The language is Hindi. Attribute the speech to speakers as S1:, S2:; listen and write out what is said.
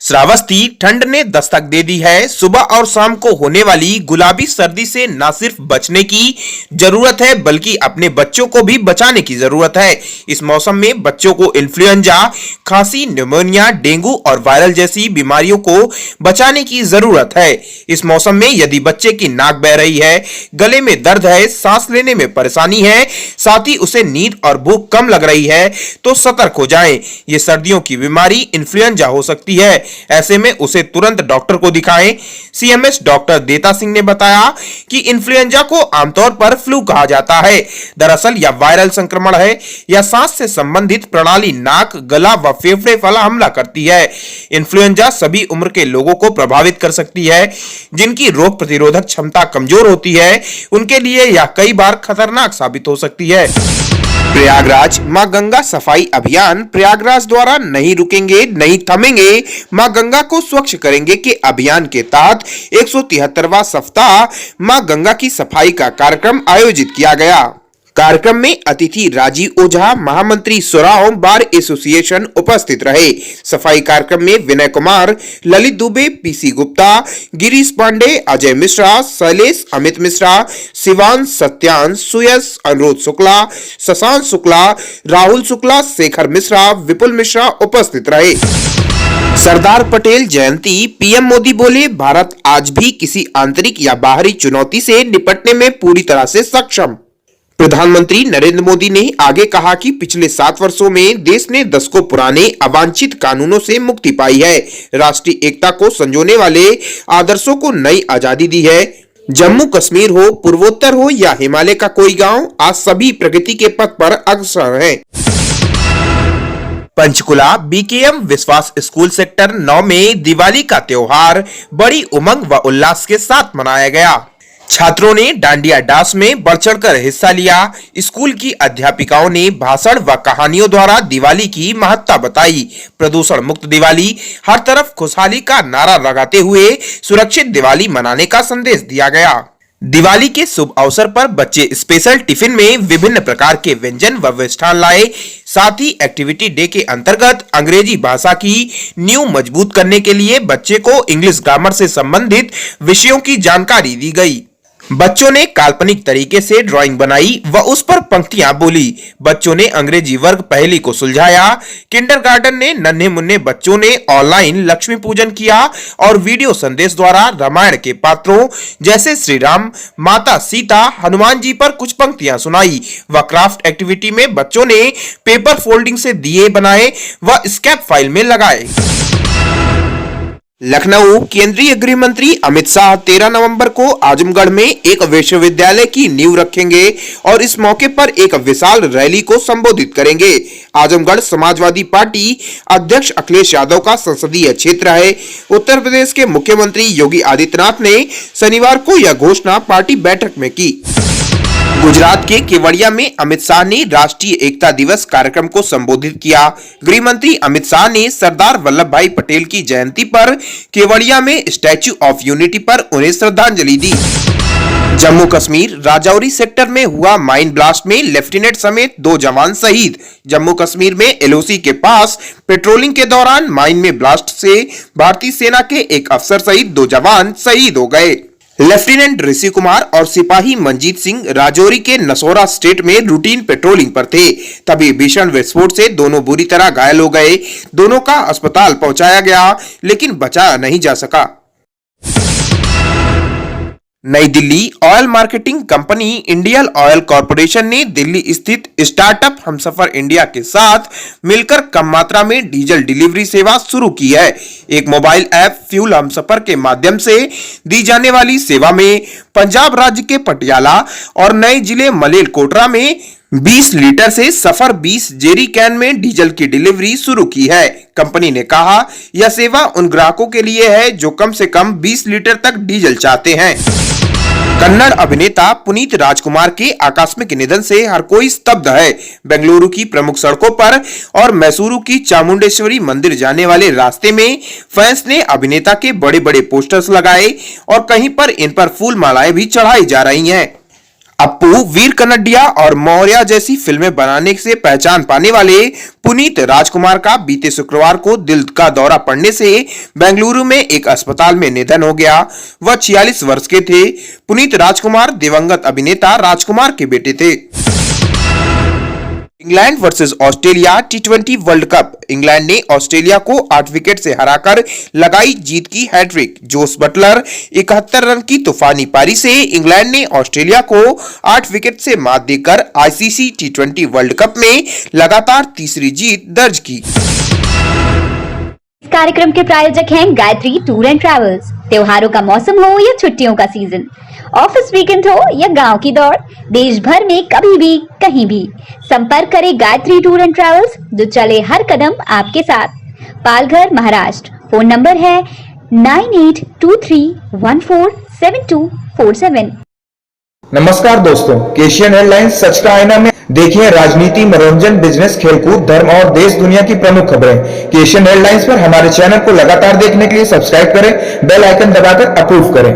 S1: श्रावस्ती ठंड ने दस्तक दे दी है। सुबह और शाम को होने वाली गुलाबी सर्दी से न सिर्फ बचने की जरूरत है बल्कि अपने बच्चों को भी बचाने की जरूरत है। इस मौसम में बच्चों को इन्फ्लुएंजा, खांसी, निमोनिया, डेंगू और वायरल जैसी बीमारियों को बचाने की जरूरत है। इस मौसम में यदि बच्चे की नाक बह रही है, गले में दर्द है, सांस लेने में परेशानी है, साथ ही उसे नींद और भूख कम लग रही है तो सतर्क हो जाएं। ये सर्दियों की बीमारी इन्फ्लुएंजा हो सकती है। ऐसे में उसे तुरंत डॉक्टर को दिखाएं। सीएमएस डॉक्टर देता सिंह ने बताया कि इन्फ्लुएंजा को आमतौर पर फ्लू कहा जाता है। दरअसल यह वायरल संक्रमण है या सांस से संबंधित प्रणाली नाक, गला व फेफड़े पर हमला करती है। इन्फ्लुएंजा सभी उम्र के लोगों को प्रभावित कर सकती है। जिनकी रोग प्रतिरोधक क्षमता कमजोर होती है उनके लिए यह कई बार खतरनाक साबित हो सकती है। प्रयागराज मां गंगा सफाई अभियान प्रयागराज द्वारा नहीं रुकेंगे, नहीं थमेंगे, मां गंगा को स्वच्छ करेंगे के अभियान के तहत 173वां सप्ताह मां गंगा की सफाई का कार्यक्रम आयोजित किया गया। कार्यक्रम में अतिथि राजीव ओझा, महामंत्री सोराव बार एसोसिएशन उपस्थित रहे। सफाई कार्यक्रम में विनय कुमार, ललित दुबे, पीसी गुप्ता, गिरीश पांडे, अजय मिश्रा, शैलेश, अमित मिश्रा, शिवान, सत्यान, सुयश, अनुरोध शुक्ला, शशांक शुक्ला, राहुल शुक्ला, शेखर मिश्रा, विपुल मिश्रा उपस्थित रहे। सरदार पटेल जयंती, पीएम मोदी बोले, भारत आज भी किसी आंतरिक या बाहरी चुनौती से निपटने में पूरी तरह से सक्षम। प्रधानमंत्री नरेंद्र मोदी ने आगे कहा कि पिछले 7 वर्षों में देश ने दशकों पुराने अवांछित कानूनों से मुक्ति पाई है, राष्ट्रीय एकता को संजोने वाले आदर्शों को नई आजादी दी है। जम्मू कश्मीर हो, पूर्वोत्तर हो या हिमालय का कोई गांव, आज सभी प्रगति के पथ पर अग्रसर हैं। पंचकुला बीकेएम विश्वास स्कूल सेक्टर 9 में दिवाली का त्योहार बड़ी उमंग व उल्लास के साथ मनाया गया। छात्रों ने डांडिया डांस में बढ़ चढ़कर हिस्सा लिया। स्कूल की अध्यापिकाओं ने भाषण व कहानियों द्वारा दिवाली की महत्ता बताई। प्रदूषण मुक्त दिवाली, हर तरफ खुशहाली का नारा लगाते हुए सुरक्षित दिवाली मनाने का संदेश दिया गया। दिवाली के शुभ अवसर पर बच्चे स्पेशल टिफिन में विभिन्न प्रकार के व्यंजन व मिष्ठान लाए। साथ ही एक्टिविटी डे के अंतर्गत अंग्रेजी भाषा की नींव मजबूत करने के लिए बच्चे को इंग्लिश ग्रामर से संबंधित विषयों की जानकारी दी गई। बच्चों ने काल्पनिक तरीके से ड्राइंग बनाई व उस पर पंक्तियां बोली। बच्चों ने अंग्रेजी वर्ग पहेली को सुलझाया। किंडरगार्टन ने नन्हे मुन्ने बच्चों ने ऑनलाइन लक्ष्मी पूजन किया और वीडियो संदेश द्वारा रामायण के पात्रों जैसे श्री राम, माता सीता, हनुमान जी पर कुछ पंक्तियां सुनाई। व क्राफ्ट एक्टिविटी में बच्चों ने पेपर फोल्डिंग से दिए बनाए व स्केप फाइल में लगाए। लखनऊ, केंद्रीय गृह मंत्री अमित शाह 13 नवंबर को आजमगढ़ में एक विश्वविद्यालय की नींव रखेंगे और इस मौके पर एक विशाल रैली को संबोधित करेंगे। आजमगढ़ समाजवादी पार्टी अध्यक्ष अखिलेश यादव का संसदीय क्षेत्र है। उत्तर प्रदेश के मुख्यमंत्री योगी आदित्यनाथ ने शनिवार को यह घोषणा पार्टी बैठक में की। गुजरात के केवड़िया में अमित शाह ने राष्ट्रीय एकता दिवस कार्यक्रम को संबोधित किया। गृह मंत्री अमित शाह ने सरदार वल्लभ भाई पटेल की जयंती पर केवड़िया में स्टैच्यू ऑफ यूनिटी पर उन्हें श्रद्धांजलि दी। जम्मू कश्मीर राजौरी सेक्टर में हुआ माइन ब्लास्ट में लेफ्टिनेंट समेत 2 जवान शहीद। जम्मू कश्मीर में एलओसी के पास पेट्रोलिंग के दौरान माइन में ब्लास्ट से भारतीय सेना के एक अफसर सहित 2 जवान शहीद हो गए। लेफ्टिनेंट ऋषि कुमार और सिपाही मंजीत सिंह राजौरी के नसौरा स्टेट में रूटीन पेट्रोलिंग पर थे, तभी भीषण विस्फोट से दोनों बुरी तरह घायल हो गए। दोनों का अस्पताल पहुंचाया गया लेकिन बचाया नहीं जा सका। नई Delhi oil marketing company Indian oil corporation ने दिल्ली स्थित स्टार्टअप हमसफर इंडिया के साथ मिलकर कम मात्रा में डीजल डिलीवरी सेवा शुरू की है। एक मोबाइल ऐप फ्यूल हमसफर के माध्यम से दी जाने वाली सेवा में पंजाब राज्य के पटियाला और नए जिले मलेरकोटरा में 20 लीटर से सफर 20 जेरी कैन में डीजल की डिलीवरी शुरू की है। कंपनी ने कहा यह सेवा उन ग्राहकों के लिए है जो कम से कम 20 लीटर तक डीजल चाहते हैं। कन्नड़ अभिनेता पुनीत राजकुमार के आकस्मिक निधन से हर कोई स्तब्ध है। बेंगलुरु की प्रमुख सड़कों पर और मैसूरू की चामुंडेश्वरी मंदिर जाने वाले रास्ते में फैंस ने अभिनेता के बड़े बड़े पोस्टर्स लगाए और कहीं पर इन पर फूल मालाएं भी चढ़ाई जा रही हैं। अप्पू, वीर कन्नडिया और मौर्य जैसी फिल्में बनाने से पहचान पाने वाले पुनीत राजकुमार का बीते शुक्रवार को दिल का दौरा पड़ने से बेंगलुरु में एक अस्पताल में निधन हो गया। वह 46 वर्ष के थे। पुनीत राजकुमार दिवंगत अभिनेता राजकुमार के बेटे थे। इंग्लैंड वर्सेस ऑस्ट्रेलिया टी20 वर्ल्ड कप। इंग्लैंड ने ऑस्ट्रेलिया को 8 विकेट से हराकर लगाई जीत की हैट्रिक। जोस बटलर 71 रन की तूफानी पारी से इंग्लैंड ने ऑस्ट्रेलिया को 8 विकेट से मात देकर आईसीसी टी20 वर्ल्ड कप में लगातार तीसरी जीत दर्ज की।
S2: इस कार्यक्रम के प्रायोजक हैं गायत्री टूर एंड ट्रैवल्स। त्योहारों का मौसम हो या छुट्टियों का सीजन, ऑफिस वीकेंड हो या गांव की दौड़, देश भर में कभी भी कहीं भी संपर्क करें गायत्री टूर एंड ट्रैवल्स, जो चले हर कदम आपके साथ। पालघर, महाराष्ट्र। फोन नंबर है 9823147247।
S3: नमस्कार दोस्तों, एशियन एयरलाइंस सच का आईना में देखिए राजनीति, मनोरंजन, बिजनेस, खेलकूद, धर्म और देश दुनिया की प्रमुख खबरें। एशियन एयरलाइंस पर हमारे चैनल को लगातार देखने के लिए सब्सक्राइब करें, बेल आइकन दबाकर अप्रूव करें।